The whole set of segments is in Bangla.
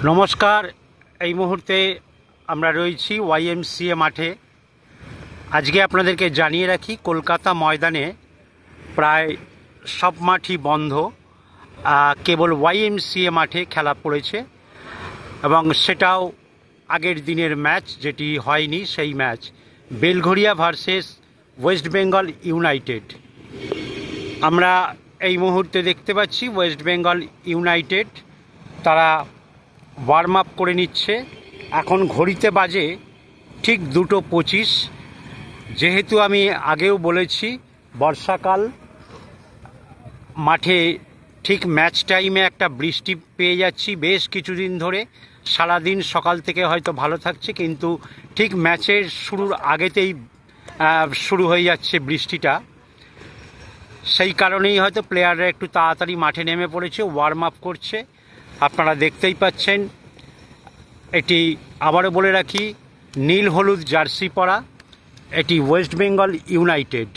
নমস্কার। এই মুহূর্তে আমরা রয়েছি ওয়াইএমসিএ মাঠে। আজকে আপনাদেরকে জানিয়ে রাখি, কলকাতা ময়দানে প্রায় সব মাঠই বন্ধ, কেবল ওয়াইএমসিএ মাঠে খেলা পড়েছে এবং সেটাও আগের দিনের ম্যাচ যেটি হয়নি, সেই match Belgharia versus West Bengal United. আমরা এই মুহূর্তে দেখতে পাচ্ছি ওয়েস্ট বেঙ্গল ইউনাইটেড তারা ওয়ার্ম আপ করে নিচ্ছে। এখন ঘড়িতে বাজে ঠিক 2:25। যেহেতু আমি আগেও বলেছি বর্ষাকাল, মাঠে ঠিক ম্যাচ টাইমে একটা বৃষ্টি পেয়ে যাচ্ছি বেশ কিছুদিন ধরে। সারাদিন সকাল থেকে হয়তো ভালো থাকছে, কিন্তু ঠিক ম্যাচের শুরুর আগেতেই শুরু হয়ে যাচ্ছে বৃষ্টিটা। সেই কারণেই হয়তো প্লেয়াররা একটু তাড়াতাড়ি মাঠে নেমে পড়েছে, ওয়ার্ম আপ করছে। আপনারা দেখতেই পাচ্ছেন, এটি আবারও বলে রাখি নীল হলুদ জার্সি পরা, এটি ওয়েস্ট বেঙ্গল ইউনাইটেড।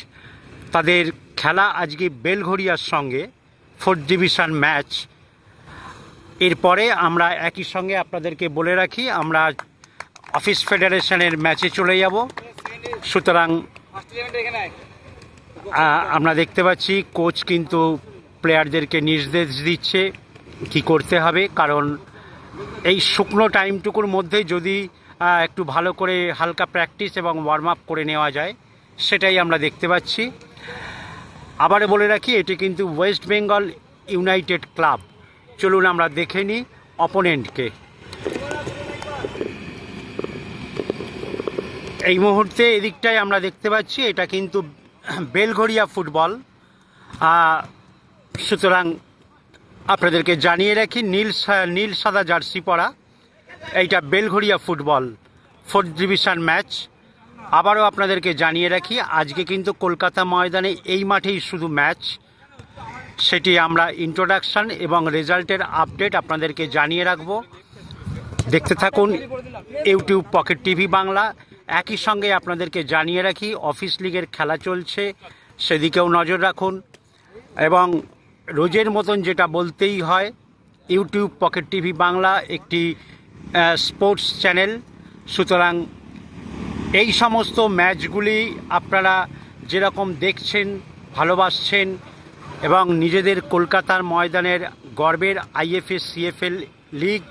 তাদের খেলা আজকে বেলঘরিয়ার সঙ্গে 4th ডিভিশন ম্যাচ। এরপরে আমরা একই সঙ্গে আপনাদেরকে বলে রাখি আমরা অফিস ফেডারেশনের ম্যাচে চলে যাব। সুতরাং আমরা দেখতে পাচ্ছি কোচ কিন্তু প্লেয়ারদেরকে নির্দেশ দিচ্ছে কি করতে হবে, কারণ এই শুকনো টাইমটুকুর মধ্যে যদি একটু ভালো করে হালকা প্র্যাকটিস এবং ওয়ার্ম আপ করে নেওয়া যায়, সেটাই আমরা দেখতে পাচ্ছি। আবারও বলে রাখি এটি কিন্তু ওয়েস্ট বেঙ্গল ইউনাইটেড ক্লাব। চলুন আমরা দেখে নিই অপোনেন্টকে। এই মুহূর্তে এদিকটায় আমরা দেখতে পাচ্ছি এটা কিন্তু বেলঘরিয়া ফুটবল। সুতরাং আপনাদেরকে জানিয়ে রাখি নীল সাদা জার্সি পরা, এইটা Belgharia football 4th division match. আবারও আপনাদেরকে জানিয়ে রাখি আজকে কিন্তু কলকাতা ময়দানে এই মাঠেই শুধু ম্যাচ। সেটি আমরা ইন্ট্রোডাকশন এবং রেজাল্টের আপডেট আপনাদেরকে জানিয়ে রাখব। দেখতে থাকুন ইউটিউব পকেট টিভি বাংলা। একই সঙ্গে আপনাদেরকে জানিয়ে রাখি অফিস লিগের খেলা চলছে, সেদিকেও নজর রাখুন। এবং রোজের মতন যেটা বলতেই হয়, ইউটিউব পকেট টিভি বাংলা একটি স্পোর্টস চ্যানেল। সুতরাং এই সমস্ত ম্যাচগুলি আপনারা যেরকম দেখছেন, ভালোবাসছেন এবং নিজেদের কলকাতার ময়দানের গর্বের আইএফএ সিএফএল লিগ,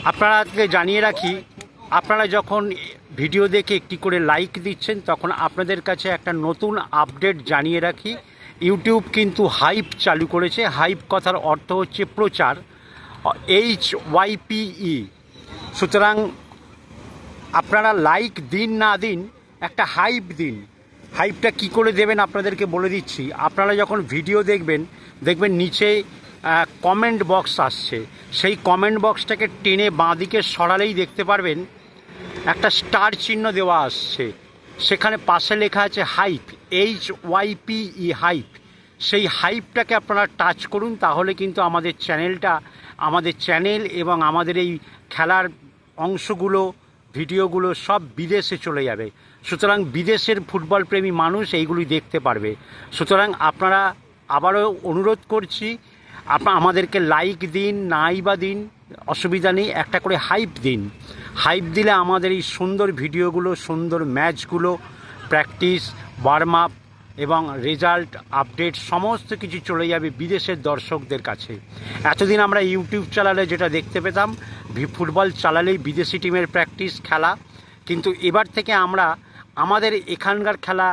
আপনারাকে জানিয়ে রাখি আপনারা যখন ভিডিও দেখে একটি করে লাইক দিচ্ছেন, তখন আপনাদের কাছে একটা নতুন আপডেট জানিয়ে রাখি। ইউটিউব কিন্তু হাইপ চালু করেছে। হাইপ কথার অর্থ হচ্ছে প্রচার, HYPE। সুতরাং আপনারা লাইক দিন না দিন, একটা হাইপ দিন। হাইপটা কি করে দেবেন আপনাদেরকে বলে দিচ্ছি। আপনারা যখন ভিডিও দেখবেন নিচে কমেন্ট বক্স আসছে। সেই কমেন্ট বক্সটাকে টেনে বাঁদিকে সরালেই দেখতে পারবেন একটা স্টার চিহ্ন দেওয়া আসছে। সেখানে পাশে লেখা আছে হাইপ, HYPE হাইপ। সেই হাইপটাকে আপনারা টাচ করুন, তাহলে কিন্তু আমাদের চ্যানেল এবং আমাদের এই খেলার অংশগুলো, ভিডিওগুলো সব বিদেশে চলে যাবে। সুতরাং বিদেশের ফুটবল প্রেমী মানুষ এইগুলি দেখতে পারবে। সুতরাং আপনারা, আবারও অনুরোধ করছি, আমাদেরকে লাইক দিন, নাই বা দিন, অসুবিধা নেই, একটা করে হাইপ দিন। হাইপ দিলে আমাদের এই সুন্দর ভিডিওগুলো, সুন্দর ম্যাচগুলো, প্র্যাকটিস, ওয়ার্ম আপ এবং রেজাল্ট আপডেট সমস্ত কিছু চলে যাবে বিদেশের দর্শকদের কাছে। এতদিন আমরা ইউটিউব চালালে যেটা দেখতে পেতাম, ফুটবল চালালেই বিদেশি টিমের প্র্যাকটিস, খেলা, কিন্তু এবার থেকে আমরা আমাদের এখানকার খেলা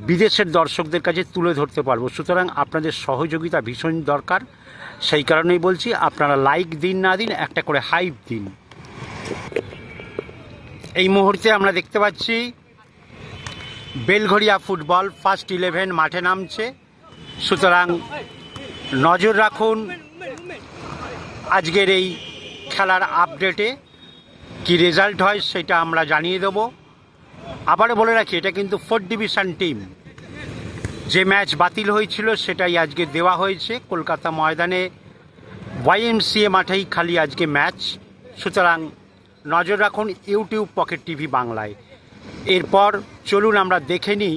বিদেশের দর্শকদের কাছে তুলে ধরতে পারবো। সুতরাং আপনাদের সহযোগিতা ভীষণ দরকার। সেই কারণেই বলছি আপনারা লাইক দিন না দিন, একটা করে হাইপ দিন। এই মুহূর্তে আমরা দেখতে পাচ্ছি বেলঘরিয়া ফুটবল ফার্স্ট 11 মাঠে নামছে। সুতরাং নজর রাখুন আজকের এই খেলার আপডেটে। কি রেজাল্ট হয় সেটা আমরা জানিয়ে দেব। আবারও বলে রাখি এটা কিন্তু 4th ডিভিশন টিম। যে ম্যাচ বাতিল হয়েছিল সেটাই আজকে দেওয়া হয়েছে। কলকাতা ময়দানে ওয়াইএমসিএ মাঠেই খালি আজকে ম্যাচ। সুতরাং নজর রাখুন ইউটিউব পকেট টিভি বাংলায়। এরপর চলুন আমরা দেখে নিই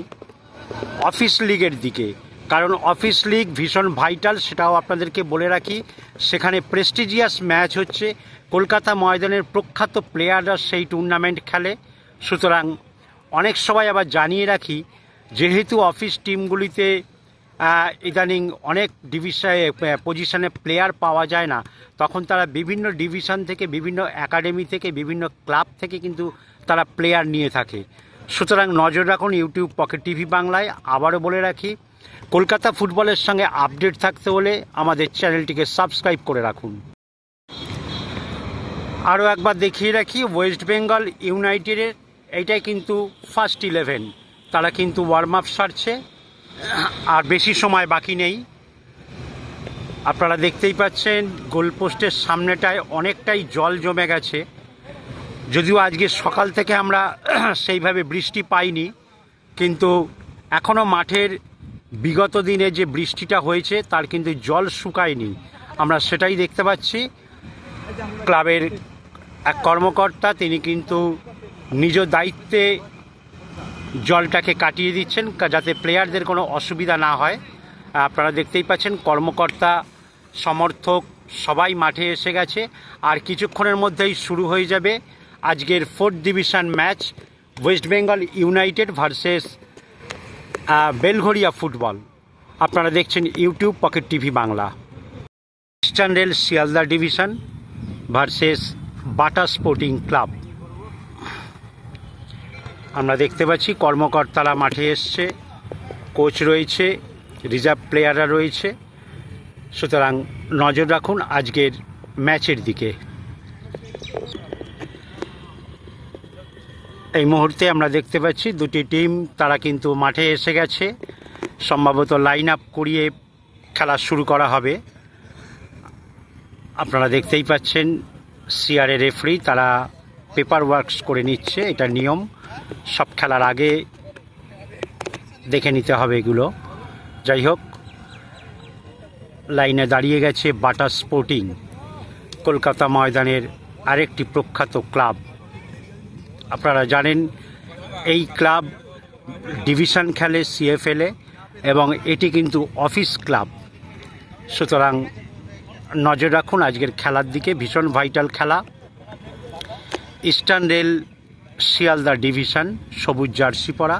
অফিস লিগের দিকে। কারণ অফিস লিগ ভীষণ ভাইটাল, সেটাও আপনাদেরকে বলে রাখি। সেখানে প্রেস্টিজিয়াস ম্যাচ হচ্ছে, কলকাতা ময়দানের প্রখ্যাত প্লেয়াররা সেই টুর্নামেন্ট খেলে। সুতরাং অনেক সময় আবার জানিয়ে রাখি, যেহেতু অফিস টিমগুলিতে ইদানিং অনেক পজিশনে প্লেয়ার পাওয়া যায় না, তখন তারা বিভিন্ন ডিভিশন থেকে, বিভিন্ন একাডেমি থেকে, বিভিন্ন ক্লাব থেকে কিন্তু তারা প্লেয়ার নিয়ে থাকে। সুতরাং নজর রাখুন ইউটিউব পকেট টিভি বাংলায়। আবারও বলে রাখি, কলকাতা ফুটবলের সঙ্গে আপডেট থাকতে হলে আমাদের চ্যানেলটিকে সাবস্ক্রাইব করে রাখুন। আরও একবার দেখিয়ে রাখি, ওয়েস্ট বেঙ্গল ইউনাইটেডের এইটাই কিন্তু ফার্স্ট 11। তারা কিন্তু ওয়ার্ম আপ সারছে, আর বেশি সময় বাকি নেই। আপনারা দেখতেই পাচ্ছেন গোলপোস্টের সামনেটায় অনেকটাই জল জমে গেছে। যদিও আজকে সকাল থেকে আমরা সেইভাবে বৃষ্টি পাইনি, কিন্তু এখনও মাঠের বিগত দিনে যে বৃষ্টিটা হয়েছে তার কিন্তু জল শুকায়নি, আমরা সেটাই দেখতে পাচ্ছি। ক্লাবের এক কর্মকর্তা তিনি কিন্তু নিজ দায়িত্বে জলটাকে কাটিয়ে দিচ্ছেন যাতে প্লেয়ারদের কোনো অসুবিধা না হয়। আপনারা দেখতেই পাচ্ছেন কর্মকর্তা, সমর্থক সবাই মাঠে এসে গেছে, আর কিছুক্ষণের মধ্যেই শুরু হয়ে যাবে আজকের 4th division match, West Bengal United versus Belgharia football. আপনারা দেখছেন YouTube pocket TV Bangla. Eastern rail Sealdah division versus Bata sporting club. আমরা দেখতে পাচ্ছি কর্মকর্তারা মাঠে এসছে, কোচ রয়েছে, রিজার্ভ প্লেয়াররা রয়েছে। সুতরাং নজর রাখুন আজকের ম্যাচের দিকে। এই মুহূর্তে আমরা দেখতে পাচ্ছি দুটি টিম তারা কিন্তু মাঠে এসে গেছে, সম্ভবত লাইন আপ করিয়ে খেলা শুরু করা হবে। আপনারা দেখতেই পাচ্ছেন সিআরএ রেফারি তারা পেপার ওয়ার্কস করে নিচ্ছে, এটা নিয়ম, সব খেলার আগে দেখে নিতে হবে এগুলো। যাই হোক, লাইনে দাঁড়িয়ে গেছে বাটা স্পোর্টিং, কলকাতা ময়দানের আরেকটি প্রখ্যাত ক্লাব। আপনারা জানেন এই ক্লাব ডিভিশন খেলে সিএফএলে, এবং এটি কিন্তু অফিস ক্লাব। সুতরাং নজর রাখুন আজকের খেলার দিকে, ভীষণ ভাইটাল খেলা। ইস্টার্ন রেল শিয়ালদা ডিভিশন, সবুজ জার্সি পরা,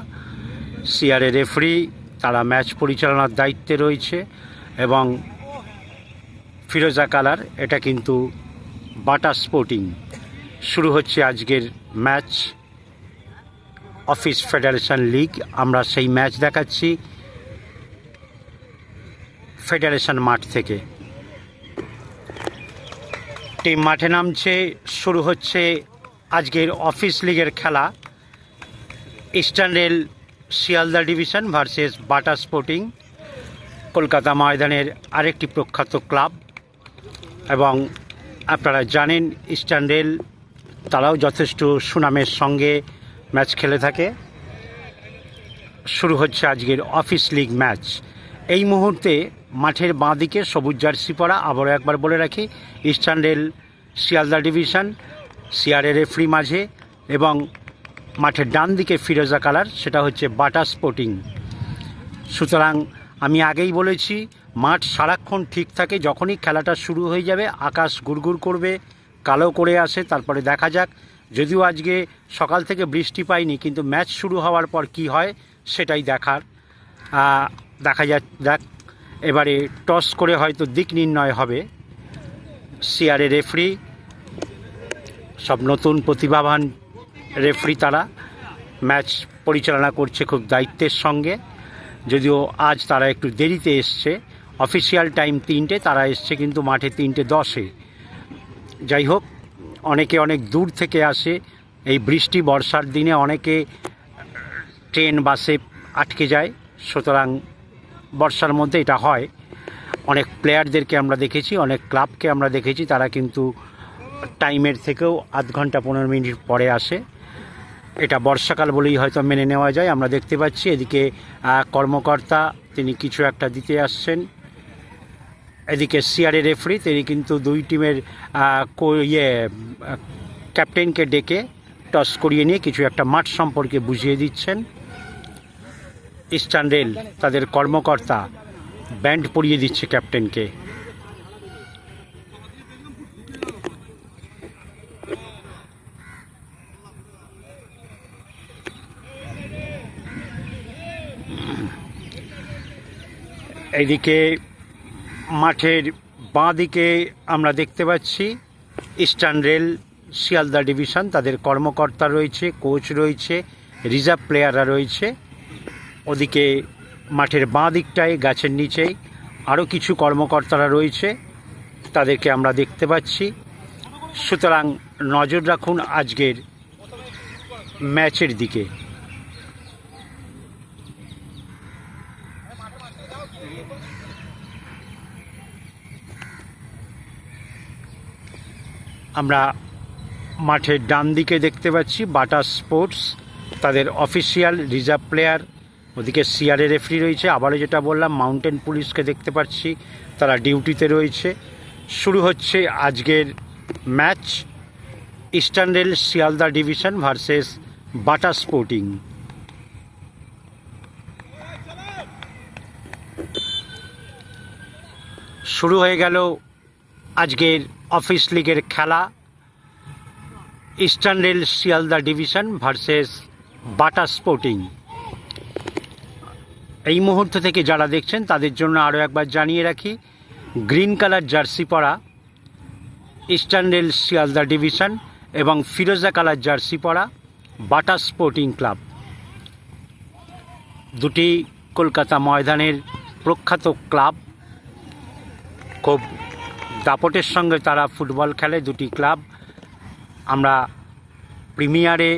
সিআরএ রেফারি তারা ম্যাচ পরিচালনার দায়িত্বে রয়েছে, এবং ফিরোজা কালার, এটা কিন্তু বাটা স্পোর্টিং। শুরু হচ্ছে আজকের ম্যাচ, অফিস ফেডারেশন লিগ। আমরা সেই ম্যাচ দেখাচ্ছি ফেডারেশন মাঠ থেকে। টিম মাঠে নামছে, শুরু হচ্ছে আজকের অফিস লিগের খেলা, Eastern rail Sealdah division versus Bata sporting, Kolkata ময়দানের আরেকটি প্রখ্যাত ক্লাব। এবং আপনারা জানেন ইস্টার্ন রেল তারাও যথেষ্ট সুনামের সঙ্গে ম্যাচ খেলে থাকে। শুরু হচ্ছে আজকের অফিস লিগ ম্যাচ। এই মুহূর্তে মাঠের বাঁদিকে সবুজ জার্সি পরা, আবারও একবার বলে রাখি, eastern rail Sealdah division, CRA referee মাঝে, এবং মাঠের ডান দিকে ফিরোজা কালার, সেটা হচ্ছে বাটা স্পোর্টিং। সুতরাং আমি আগেই বলেছি মাঠ সারাক্ষণ ঠিক থাকে, যখনই খেলাটা শুরু হয়ে যাবে আকাশ গুড়গুড় করবে, কালো করে আসে, তারপরে দেখা যাক। যদিও আজকে সকাল থেকে বৃষ্টি পাইনি, কিন্তু ম্যাচ শুরু হওয়ার পর কি হয় সেটাই দেখা যাক। এবারে টস করে হয়তো দিক নির্ণয় হবে। সিআরএ রেফারি, সব নতুন প্রতিভাবান রেফারি, তারা ম্যাচ পরিচালনা করছে খুব দায়িত্বের সঙ্গে। যদিও আজ তারা একটু দেরিতে এসছে, অফিসিয়াল টাইম 3টে, তারা এসছে কিন্তু মাঠে 3:10-এ। যাই হোক, অনেকে অনেক দূর থেকে আসে, এই বৃষ্টি বর্ষার দিনে অনেকে ট্রেন বাসে আটকে যায়, সুতরাং বর্ষার মধ্যে এটা হয়। অনেক প্লেয়ারদেরকে আমরা দেখেছি, অনেক ক্লাবকে আমরা দেখেছি, তারা কিন্তু টাইমের থেকেও আধ ঘন্টা 15 মিনিট পরে আসে। এটা বর্ষাকাল বলেই হয়তো মেনে নেওয়া যায়। আমরা দেখতে পাচ্ছি এদিকে কর্মকর্তা তিনি কিছু একটা দিতে আসছেন, এদিকে সিআরএ রেফারি তিনি কিন্তু দুই টিমের ক্যাপ্টেনকে ডেকে টস করিয়ে নিয়ে কিছু একটা মাঠ সম্পর্কে বুঝিয়ে দিচ্ছেন। ইস্টার্ন রেল তাদের কর্মকর্তা ব্যান্ড পরিয়ে দিচ্ছে ক্যাপ্টেনকে। এইদিকে মাঠের বাঁ দিকে আমরা দেখতে পাচ্ছি ইস্টার্ন রেল শিয়ালদা ডিভিশন, তাদের কর্মকর্তা রয়েছে, কোচ রয়েছে, রিজার্ভ প্লেয়াররা রয়েছে। ওদিকে মাঠের বাঁ দিকটায় গাছের নিচেই আরও কিছু কর্মকর্তারা রয়েছে, তাদেরকে আমরা দেখতে পাচ্ছি। সুতরাং নজর রাখুন আজকের ম্যাচের দিকে। আমরা মাঠের ডান দিকে দেখতে পাচ্ছি বাটা স্পোর্টস, তাদের অফিসিয়াল রিজার্ভ প্লেয়ার, ওদিকে সিআরএ রেফারি রয়েছে। আবারও যেটা বললাম, মাউন্টেন পুলিশকে দেখতে পাচ্ছি, তারা ডিউটিতে রয়েছে। শুরু হচ্ছে আজকের match, Eastern rail Sealdah division versus Bata sporting. শুরু হয়ে গেল আজকের অফিস লিগের খেলা, Eastern rail Sealdah division versus Bata sporting. এই মুহূর্ত থেকে যারা দেখছেন তাদের জন্য আরও একবার জানিয়ে রাখি, গ্রিন কালার জার্সি পরা ইস্টার্ন রেল শিয়ালদা ডিভিশন এবং ফিরোজা কালার জার্সি পরা বাটা স্পোর্টিং ক্লাব, দুটি কলকাতা ময়দানের প্রখ্যাত ক্লাব। খুব দাপটের সঙ্গে তারা ফুটবল খেলে দুটি ক্লাব। আমরা প্রিমিয়ারে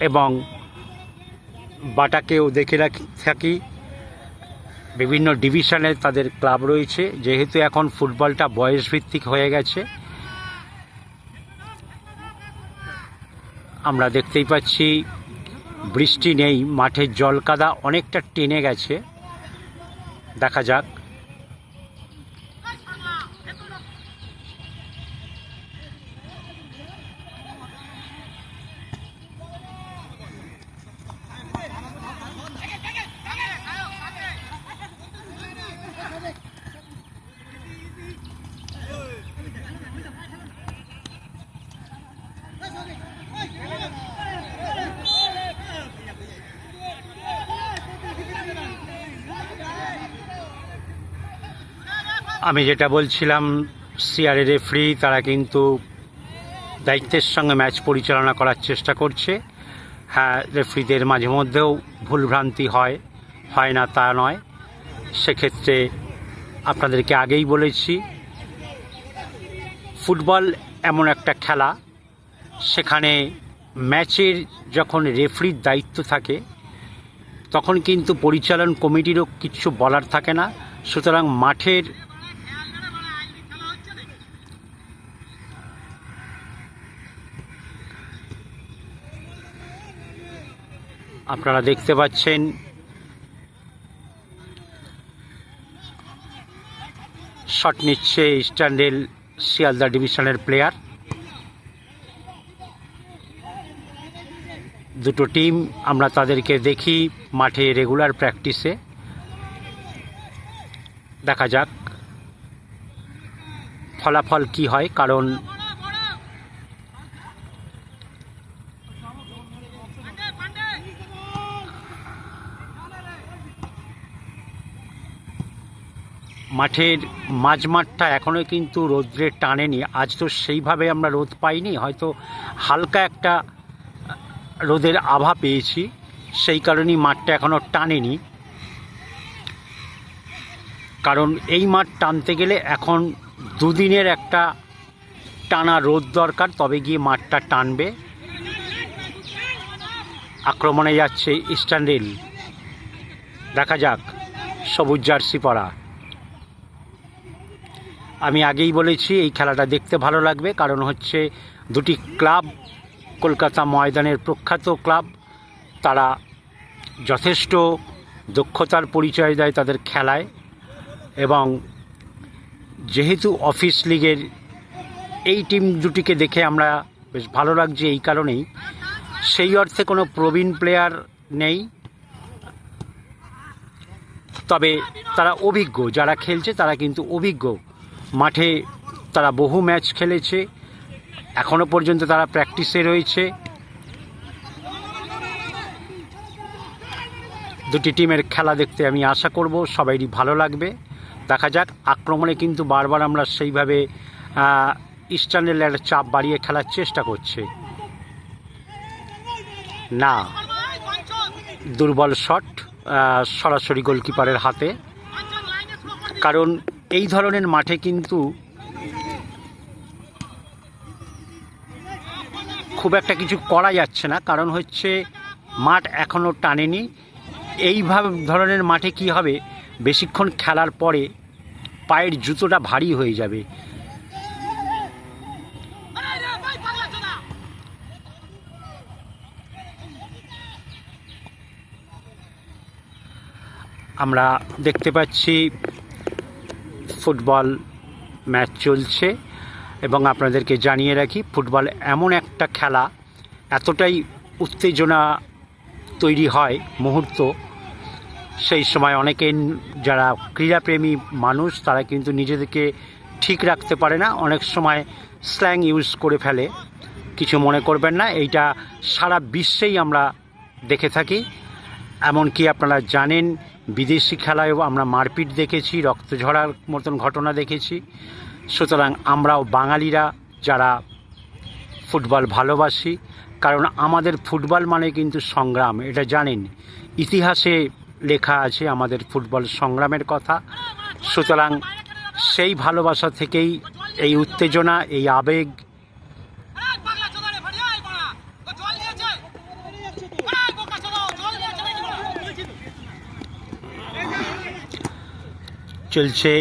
এবং বাটাকেও দেখে থাকি, বিভিন্ন ডিভিশনে তাদের ক্লাব রয়েছে। যেহেতু এখন ফুটবলটা বয়সভিত্তিক হয়ে গেছে, আমরা দেখতেই পাচ্ছি বৃষ্টি নেই, মাঠের জল কাদা অনেকটা টেনে গেছে। দেখা যাক। আমি যেটা বলছিলাম, সিআরএ রেফারি তারা কিন্তু দায়িত্বের সঙ্গে ম্যাচ পরিচালনা করার চেষ্টা করছে। হ্যাঁ, রেফারিদের মাঝে মধ্যেও ভুলভ্রান্তি হয় না তা নয়। সেক্ষেত্রে আপনাদেরকে আগেই বলেছি, ফুটবল এমন একটা খেলা, সেখানে ম্যাচের যখন রেফারির দায়িত্ব থাকে তখন কিন্তু পরিচালন কমিটিরও কিছু বলার থাকে না। সুতরাং মাঠের আপনারা দেখতে পাচ্ছেন শট নিচ্ছে ইস্টার্ন রেল শিয়ালদা ডিভিশনের প্লেয়ার। দুটো টিম আমরা তাদেরকে দেখি মাঠে রেগুলার প্র্যাকটিসে। দেখা যাক ফলাফল কি হয়, কারণ মাঠের মাঝমাঠটা এখনও কিন্তু রোদ্রে টানেনি। আজ তো সেইভাবে আমরা রোদ পাইনি, হয়তো হালকা একটা রোদের আভা পেয়েছি, সেই কারণেই মাঠটা এখনও টানেনি। কারণ এই মাঠ টানতে গেলে এখন দুদিনের একটা টানা রোদ দরকার, তবে গিয়ে মাঠটা টানবে। আক্রমণে যাচ্ছে ইস্টার্ন রেল। দেখা যাক, সবুজ জার্সি পরা। আমি আগেই বলেছি এই খেলাটা দেখতে ভালো লাগবে, কারণ হচ্ছে দুটি ক্লাব কলকাতা ময়দানের প্রখ্যাত ক্লাব। তারা যথেষ্ট দক্ষতার পরিচয় দেয় তাদের খেলায়, এবং যেহেতু অফিস লিগের এই টিম দুটিকে দেখে আমরা বেশ ভালো লাগছে এই কারণেই, সেই অর্থে কোনো প্রবীণ প্লেয়ার নেই, তবে তারা অভিজ্ঞ, যারা খেলছে তারা কিন্তু অভিজ্ঞ। মাঠে তারা বহু ম্যাচ খেলেছে, এখনো পর্যন্ত তারা প্র্যাকটিসে রয়েছে। দুটি টিমের খেলা দেখতে আমি আশা করব সবাইরই ভালো লাগবে। দেখা যাক। আক্রমণে কিন্তু বারবার আমরা সেইভাবে ইস্টার্ন রেলের চাপ বাড়িয়ে খেলার চেষ্টা করছে না, দুর্বল শট সরাসরি গোলকিপারের হাতে। কারণ এই ধরনের মাঠে কিন্তু খুব একটা কিছু করা যাচ্ছে না, কারণ হচ্ছে মাঠ এখনও টানেনি। এইভাবে ধরনের মাঠে কি হবে, বেশিক্ষণ খেলার পরে পায়ের জুতোটা ভারী হয়ে যাবে। আমরা দেখতে পাচ্ছি ফুটবল ম্যাচ চলছে, এবং আপনাদেরকে জানিয়ে রাখি ফুটবল এমন একটা খেলা, এতটাই উত্তেজনা তৈরি হয় মুহূর্ত, সেই সময় অনেকে যারা ক্রীড়াপ্রেমী মানুষ তারা কিন্তু নিজেদেরকে ঠিক রাখতে পারে না, অনেক সময় স্ল্যাং ইউজ করে ফেলে। কিছু মনে করবেন না, এইটা সারা বিশ্বেই আমরা দেখে থাকি। এমনকি আপনারা জানেন বিদেশি খেলায়ও আমরা মারপিট দেখেছি, রক্ত ঝরার মতন ঘটনা দেখেছি। সুতরাং আমরাও বাঙালিরা যারা ফুটবল ভালোবাসি, কারণ আমাদের ফুটবল মানে কিন্তু সংগ্রাম, এটা জানেন, ইতিহাসে লেখা আছে আমাদের ফুটবল সংগ্রামের কথা। সুতরাং সেই ভালোবাসা থেকেই এই উত্তেজনা, এই আবেগ। চলছে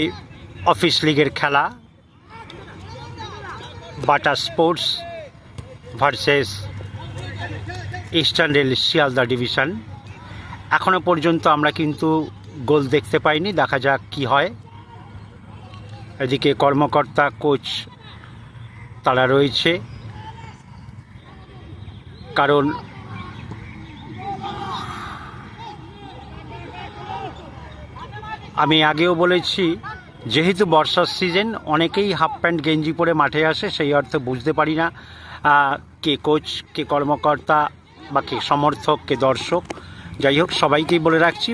অফিস লিগের খেলা, Bata sports versus Eastern rail Sealdah division. এখনো পর্যন্ত আমরা কিন্তু গোল দেখতে পাইনি, দেখা যাক কি হয়। এদিকে কর্মকর্তা, কোচ তারা রয়েছে, কারণ আমি আগেও বলেছি যেহেতু বর্ষার সিজন, অনেকেই হাফ প্যান্ট গেঞ্জি পরে মাঠে আসে, সেই অর্থে বুঝতে পারি না কে কোচ, কে কর্মকর্তা, বা কে সমর্থক, কে দর্শক। যাই হোক, সবাইকেই বলে রাখছি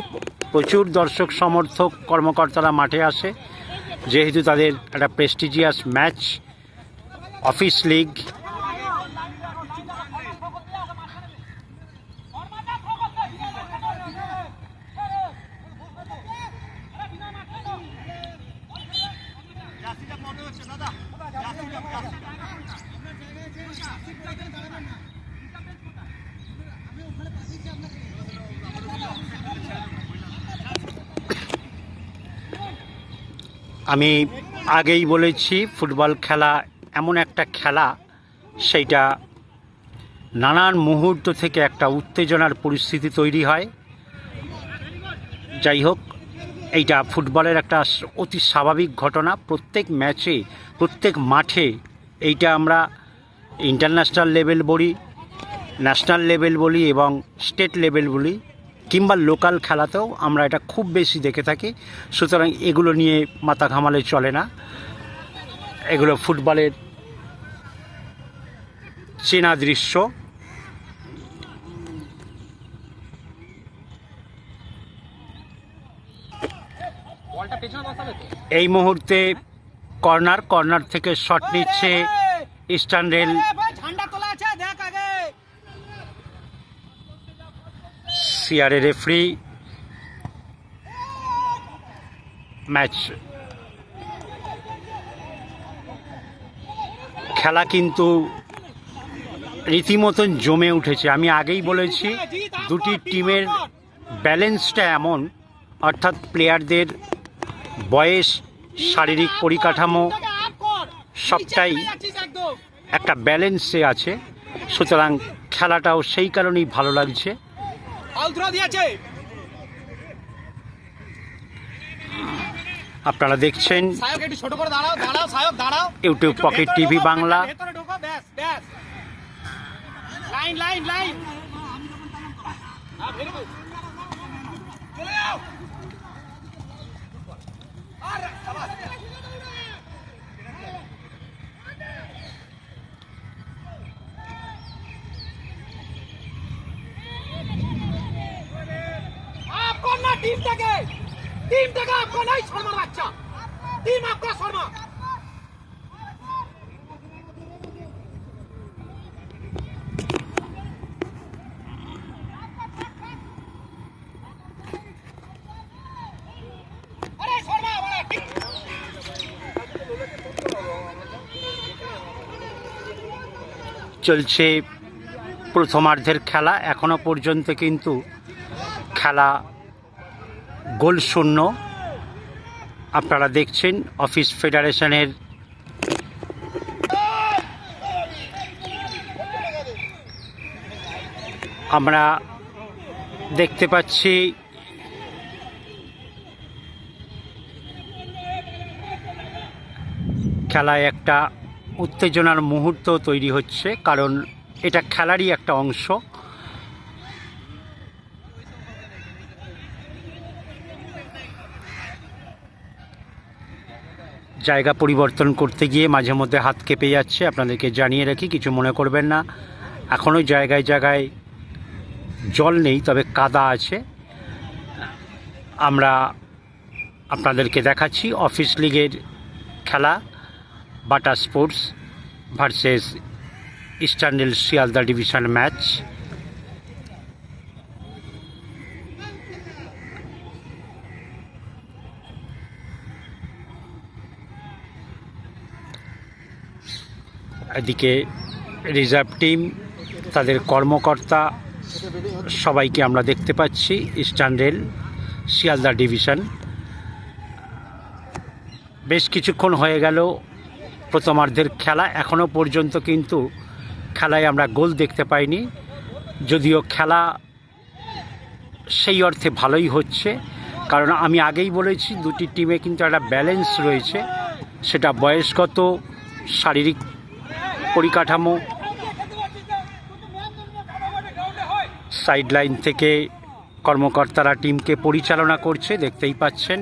প্রচুর দর্শক, সমর্থক, কর্মকর্তারা মাঠে আসে, যেহেতু তাদের একটা প্রেস্টিজিয়াস ম্যাচ অফিস লিগ। আমি আগেই বলেছি ফুটবল খেলা এমন একটা খেলা, সেইটা নানান মুহূর্ত থেকে একটা উত্তেজনার পরিস্থিতি তৈরি হয়। যাই হোক, এইটা ফুটবলের একটা অতি স্বাভাবিক ঘটনা। প্রত্যেক ম্যাচে, প্রত্যেক মাঠে এইটা আমরা ইন্টারন্যাশনাল লেভেল বলি, ন্যাশনাল লেভেল বলি এবং স্টেট লেভেল বলি, কিংবা লোকাল খেলাতেও আমরা এটা খুব বেশি দেখে থাকি। সুতরাং এগুলো নিয়ে মাথা ঘামালে চলে না, এগুলো ফুটবলের চেনা দৃশ্য। এই মুহূর্তে কর্নার থেকে শট নিচ্ছে eastern rail. CRA referee. Match খেলা কিন্তু রীতিমতন জমে উঠেছে। আমি আগেই বলেছি দুটি টিমের ব্যালেন্সটা এমন, অর্থাৎ প্লেয়ারদের বয়স, শারীরিক পরিকাঠামো সবটাই একটা ব্যালেন্সে আছে। সুতরাং খেলাটাও সেই কারণেই ভালো লাগছে। আপনারা দেখছেন YouTube pocket TV Bangla. Team आपका नहीं शर्मा बच्चा, टीम आपका शर्मा। চলছে প্রথমার্ধের খেলা, এখনো পর্যন্ত কিন্তু খেলা গোল শূন্য। আপনারা দেখছেন অফিস ফেডারেশনের আমরা দেখতে পাচ্ছি খেলায় একটা উত্তেজনার মুহূর্ত তৈরি হচ্ছে, কারণ এটা খেলারই একটা অংশ। জায়গা পরিবর্তন করতে গিয়ে মাঝে মধ্যে হাত কেঁপে যাচ্ছে, আপনাদেরকে জানিয়ে রাখি, কিছু মনে করবেন না। এখনও জায়গায় জায়গায় জল নেই, তবে কাদা আছে। আমরা আপনাদেরকে দেখাচ্ছি অফিস লিগের খেলা, Bata sports versus Eastern rail Sealdah division match. এদিকে রিজার্ভ টিম, তাদের কর্মকর্তা সবাইকে আমরা দেখতে পাচ্ছি। ইস্টার্ন রেল শিয়ালদা ডিভিশন বেশ কিছুক্ষণ হয়ে গেল প্রথমার্ধের খেলা, এখনও পর্যন্ত কিন্তু খেলায় আমরা গোল দেখতে পাইনি। যদিও খেলা সেই অর্থে ভালোই হচ্ছে, কারণ আমি আগেই বলেছি দুটি টিমে কিন্তু একটা ব্যালেন্স রয়েছে, সেটা বয়সগত, শারীরিক পরিকাঠামো। সাইড লাইন থেকে কর্মকর্তারা টিমকে পরিচালনা করছে, দেখতেই পাচ্ছেন।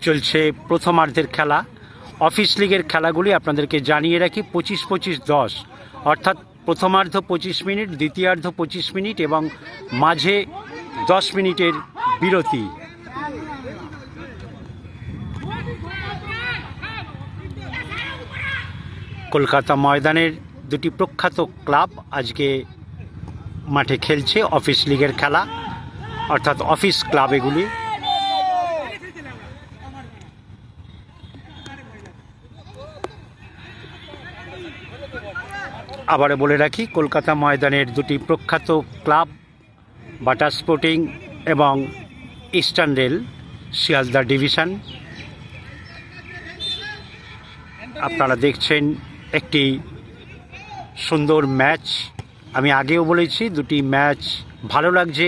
চলছে প্রথমার্ধের খেলা। অফিস লিগের খেলাগুলি আপনাদেরকে জানিয়ে রাখি 25-25-10, অর্থাৎ প্রথমার্ধ 25 মিনিট, দ্বিতীয়ার্ধ 25 মিনিট এবং মাঝে 10 মিনিটের বিরতি। কলকাতা ময়দানের দুটি প্রখ্যাত ক্লাব আজকে মাঠে খেলছে অফিস লিগের খেলা, অর্থাৎ অফিস ক্লাব এগুলি। আবারও বলে রাখি, কলকাতা ময়দানের দুটি প্রখ্যাত ক্লাব বাটা স্পোর্টিং এবং ইস্টার্ন রেল শিয়ালদা ডিভিশন। আপনারা দেখছেন একটি সুন্দর ম্যাচ। আমি আগেও বলেছি দুটি ম্যাচ ভালো লাগছে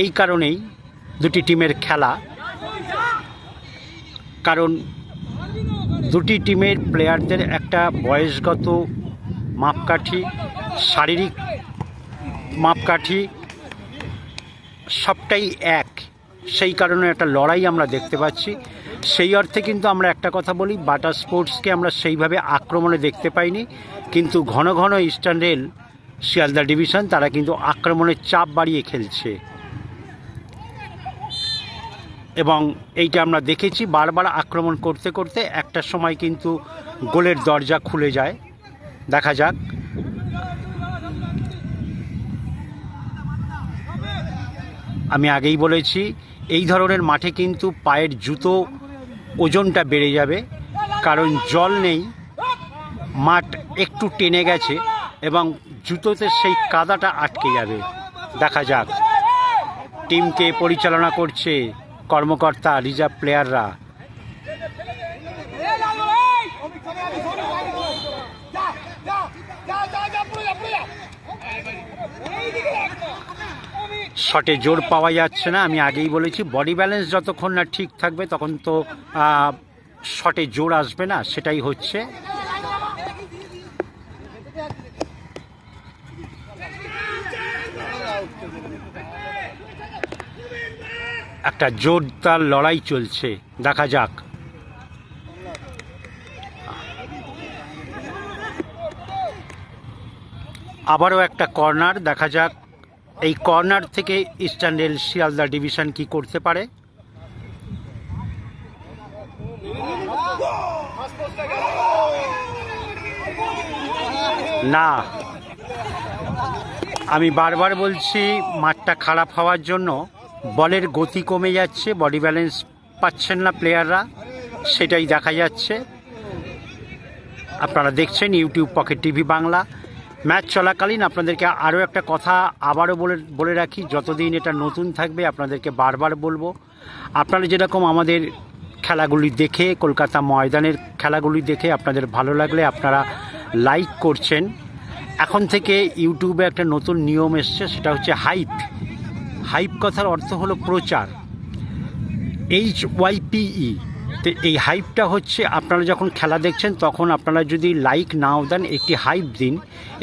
এই কারণেই, দুটি টিমের খেলা, কারণ দুটি টিমের প্লেয়ারদের একটা বয়সগত মাপকাঠি, শারীরিক মাপকাঠি সবটাই এক, সেই কারণে একটা লড়াই আমরা দেখতে পাচ্ছি। সেই অর্থে কিন্তু আমরা একটা কথা বলি, বাটা স্পোর্টসকে আমরা সেইভাবে আক্রমণে দেখতে পাইনি, কিন্তু ঘন ঘন ইস্টার্ন রেল শিয়ালদা ডিভিশন তারা কিন্তু আক্রমণের চাপ বাড়িয়ে খেলছে, এবং এইটা আমরা দেখেছি বারবার আক্রমণ করতে করতে একটা সময় কিন্তু গোলের দরজা খুলে যায়। দেখা যাক। আমি আগেই বলেছি এই ধরনের মাঠে কিন্তু পায়ের জুতো ওজনটা বেড়ে যাবে, কারণ জল নেই, মাঠ একটু টেনে গেছে এবং জুতোতে সেই কাদাটা আটকে যাবে। দেখা যাক। টিমকে পরিচালনা করছে কর্মকর্তা, রিজার্ভ প্লেয়াররা। শটে জোর পাওয়া যাচ্ছে না। আমি আগেই বলেছি বডি ব্যালেন্স যতক্ষণ না ঠিক থাকবে তখন তো শটে জোর আসবে না, সেটাই হচ্ছে। একটা জোরদার লড়াই চলছে, দেখা যাক। আবারও একটা কর্নার, দেখা যাক এই কর্নার থেকে ইস্টার্ন রেল শিয়ালদা ডিভিশন কি করতে পারে? না, আমি বারবার বলছি মাঠটা খারাপ হওয়ার জন্য বলের গতি কমে যাচ্ছে, বডি ব্যালেন্স পাচ্ছেন না প্লেয়াররা, সেটাই দেখা যাচ্ছে। আপনারা দেখছেন YouTube pocket TV Bangla. Match চলাকালীন আপনাদেরকে আরও একটা কথা আবারও বলে রাখি, যতদিন এটা নতুন থাকবে আপনাদেরকে বারবার বলবো, আপনারা যেরকম আমাদের খেলাগুলি দেখে, কলকাতা ময়দানের খেলাগুলি দেখে আপনাদের ভালো লাগলে আপনারা লাইক করছেন। এখন থেকে ইউটিউবে একটা নতুন নিয়ম এসছে, সেটা হচ্ছে হাইপ। হাইপ কথার অর্থ হলো প্রচার, HYPE। তো এই হাইপটা হচ্ছে আপনারা যখন খেলা দেখছেন তখন আপনারা যদি লাইক নাও দেন, একটি হাইপ দিন।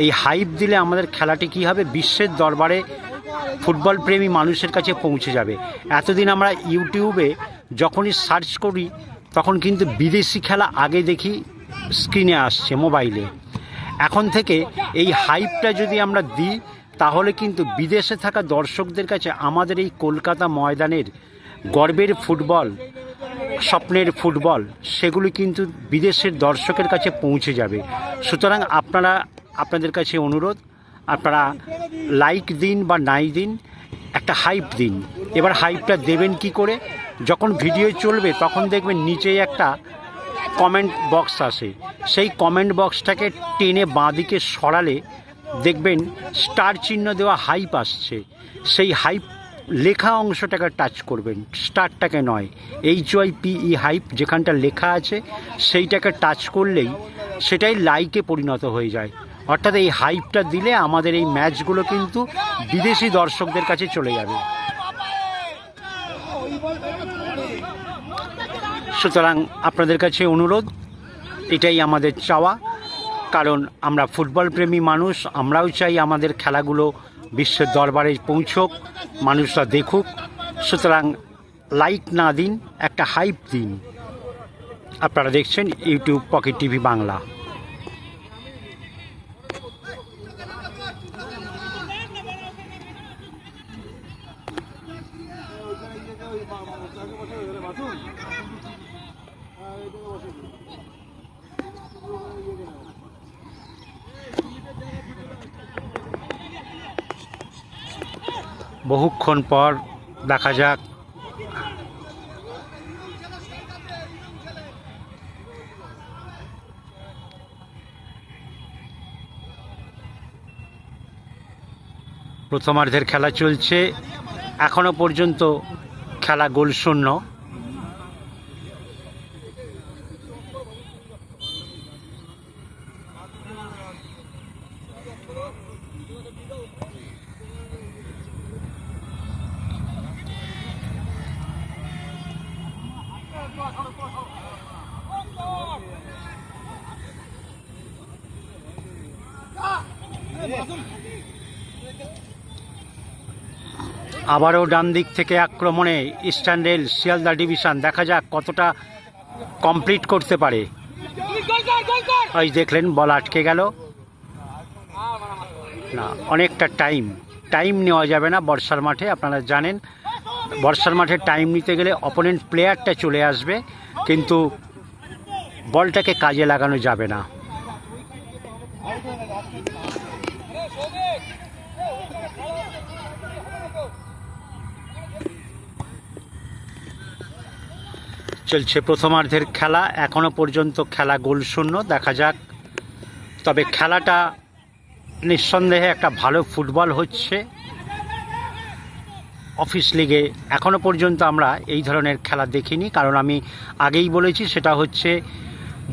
এই হাইপ দিলে আমাদের খেলাটি কী হবে, বিশ্বের দরবারে ফুটবল প্রেমী মানুষের কাছে পৌঁছে যাবে। এতদিন আমরা ইউটিউবে যখনই সার্চ করি তখন কিন্তু বিদেশি খেলা আগে দেখি স্ক্রিনে আসছে মোবাইলে। এখন থেকে এই হাইপটা যদি আমরা দিই তাহলে কিন্তু বিদেশে থাকা দর্শকদের কাছে আমাদের এই কলকাতা ময়দানের গর্বের ফুটবল, স্বপ্নের ফুটবল, সেগুলি কিন্তু বিদেশের দর্শকের কাছে পৌঁছে যাবে। সুতরাং আপনাদের কাছে অনুরোধ, আপনারা লাইক দিন বা নাই দিন, একটা হাইপ দিন। এবার হাইপটা দেবেন কি করে? যখন ভিডিও চলবে তখন দেখবেন নিচেই একটা কমেন্ট বক্স আসে, সেই কমেন্ট বক্সটাকে টেনে বাঁদিকে সরালে দেখবেন স্টার চিহ্ন দেওয়া হাইপ আসছে। সেই হাইপ লেখা অংশটাকে টাচ করবেন, স্টারটাকে নয়। HYPE হাইপ যেখানটা লেখা আছে সেইটাকে টাচ করলেই সেটাই লাইকে পরিণত হয়ে যায়। অর্থাৎ এই হাইপটা দিলে আমাদের এই ম্যাচগুলো কিন্তু বিদেশি দর্শকদের কাছে চলে যাবে। সুতরাং আপনাদের কাছে অনুরোধ, এটাই আমাদের চাওয়া, কারণ আমরা ফুটবল প্রেমী মানুষ, আমরাও চাই আমাদের খেলাগুলো বিশ্বের দরবারে পৌঁছক, মানুষরা দেখুক। সুতরাং লাইক না দিন, একটা হাইপ দিন। আপনারা দেখছেন ইউটিউব পকেট টিভি বাংলা। বহুক্ষণ পর দেখা যাক প্রথমার্ধের খেলা চলছে, এখনো পর্যন্ত খেলা গোলশূন্য। আবারও ডান দিক থেকে আক্রমণে ইস্টার্ন রেল শিয়ালদা ডিভিশন, দেখা যাক কতটা কমপ্লিট করতে পারে। ওই দেখলেন বল আটকে গেল। না, অনেকটা টাইম নেওয়া যাবে না বর্ষার মাঠে। আপনারা জানেন বর্ষার মাঠে টাইম নিতে গেলে অপোনেন্ট প্লেয়ারটা চলে আসবে, কিন্তু বলটাকে কাজে লাগানো যাবে না। চলছে প্রথমার্ধের খেলা, এখনো পর্যন্ত খেলা গোলশূন্য। দেখা যাক, তবে খেলাটা নিঃসন্দেহে একটা ভালো ফুটবল হচ্ছে। অফিস লিগে এখনো পর্যন্ত আমরা এই ধরনের খেলা দেখিনি, কারণ আমি আগেই বলেছি সেটা হচ্ছে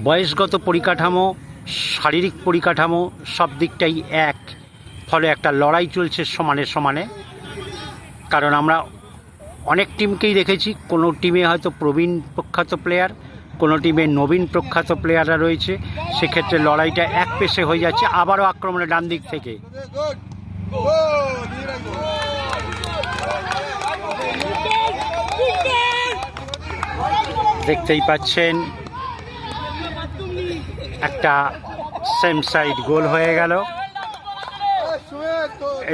বয়সগত পরিকাঠামো, শারীরিক পরিকাঠামো সব দিকটাই এক, ফলে একটা লড়াই চলছে সমানে সমানে। কারণ আমরা অনেক টিমকেই দেখেছি, কোনো টিমে হয়তো প্রবীণ প্রখ্যাত প্লেয়ার, কোনো টিমে নবীন প্রখ্যাত প্লেয়াররা রয়েছে, সেক্ষেত্রে লড়াইটা এক পেশে হয়ে যাচ্ছে। আবারও আক্রমণে ডান দিক থেকে দেখতেই পাচ্ছেন একটা সেম সাইড গোল হয়ে গেল।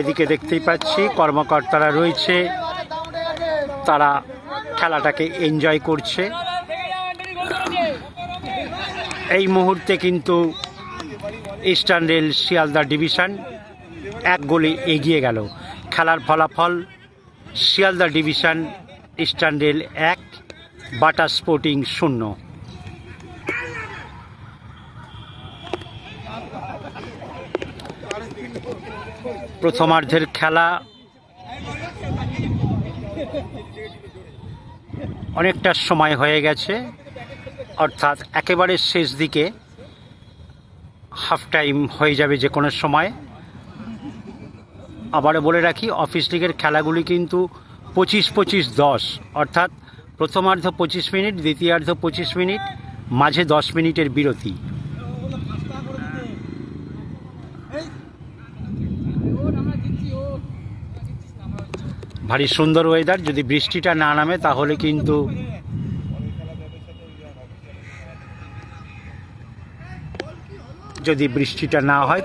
এদিকে দেখতেই পাচ্ছি কর্মকর্তারা রয়েছে, তারা খেলাটাকে এনজয় করছে। এই মুহূর্তে কিন্তু ইস্টার্ন রেল শিয়ালদা ডিভিশন 1 গোলে এগিয়ে গেল। খেলার ফলাফল শিয়ালদা ডিভিশন ইস্টার্ন রেল 1, বাটা স্পোর্টিং 0। প্রথমার্ধের খেলা অনেকটা সময় হয়ে গেছে, অর্থাৎ একেবারে শেষ দিকে হাফ টাইম হয়ে যাবে যে কোনো সময়। আবারও বলে রাখি, অফিস লিগের খেলাগুলি কিন্তু 25-25-10, অর্থাৎ প্রথমার্ধ 25 মিনিট, দ্বিতীয়ার্ধ 25 মিনিট, মাঝে 10 মিনিটের বিরতি। ভারী সুন্দর ওয়েদার। যদি বৃষ্টিটা না নামে তাহলে কিন্তু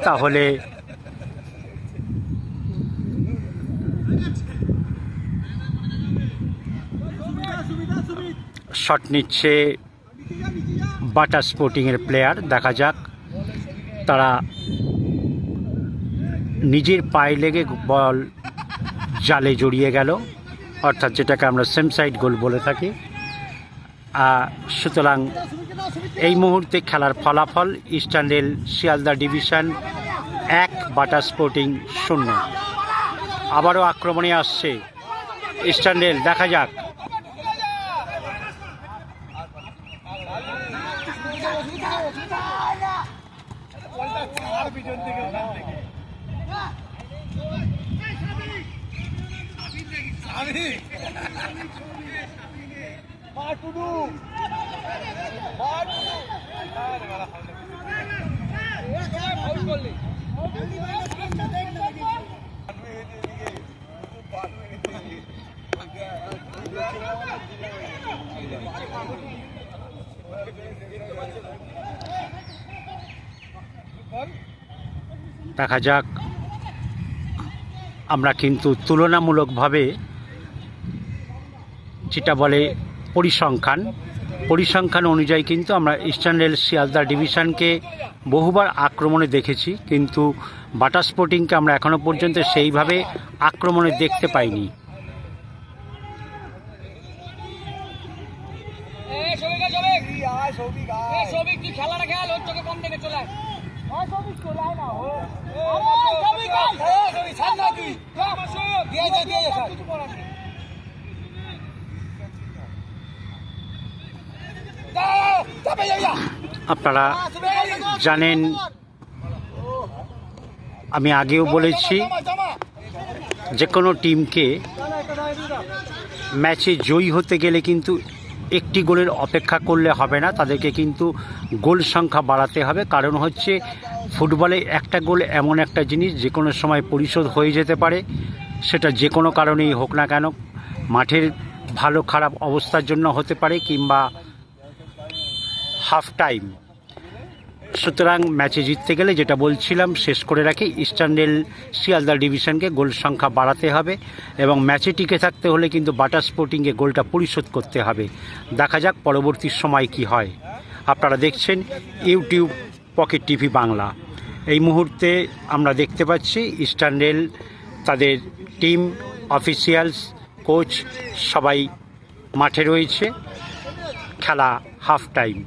তাহলে শট নিচ্ছে বাটা স্পোর্টিংয়ের প্লেয়ার। দেখা যাক, তারা নিজের পায়ে লেগে বল জালে জড়িয়ে গেল, অর্থাৎ যেটাকে আমরা সেম সাইড গোল বলে থাকি। সুতরাং এই মুহূর্তে খেলার ফলাফল ইস্টার্ন রেল শিয়ালদা ডিভিশন 1, বাটা স্পোর্টিং 0। আবারও আক্রমণে আসছে ইস্টার্ন রেল, দেখা যাক। দেখা যাক, আমরা কিন্তু তুলনামূলকভাবে যেটা বলে পরিসংখ্যান অনুযায়ী কিন্তু আমরা ইস্টার্ন রেল শিয়ালদা ডিভিশনকে বহুবার আক্রমণে দেখেছি, কিন্তু বাটা স্পোর্টিংকে আমরা এখনো পর্যন্ত সেইভাবে আক্রমণে দেখতে পাইনি। আপনারা জানেন, আমি আগেও বলেছি, যে কোনো টিমকে ম্যাচে জয়ী হতে গেলে কিন্তু একটি গোলের অপেক্ষা করলে হবে না, তাদেরকে কিন্তু গোল সংখ্যা বাড়াতে হবে। কারণ হচ্ছে, ফুটবলে একটা গোল এমন একটা জিনিস যে কোনো সময় পরিশোধ হয়ে যেতে পারে, সেটা যে কোনো কারণেই হোক না কেন। মাঠের ভালো খারাপ অবস্থার জন্য হতে পারে, কিংবা হাফ টাইম। সুতরাং ম্যাচে জিততে গেলে, যেটা বলছিলাম শেষ করে রাখি, ইস্টার্ন রেল শিয়ালদা ডিভিশনকে গোল সংখ্যা বাড়াতে হবে, এবং ম্যাচে টিকে থাকতে হলে কিন্তু বাটা স্পোর্টিংকে গোলটা পরিশোধ করতে হবে। দেখা যাক পরবর্তী সময় কি হয়। আপনারা দেখছেন ইউটিউব পকেট টিভি বাংলা। এই মুহূর্তে আমরা দেখতে পাচ্ছি ইস্টার্ন রেল, তাদের টিম, অফিসিয়ালস, কোচ সবাই মাঠে রয়েছে। খেলা হাফ টাইম।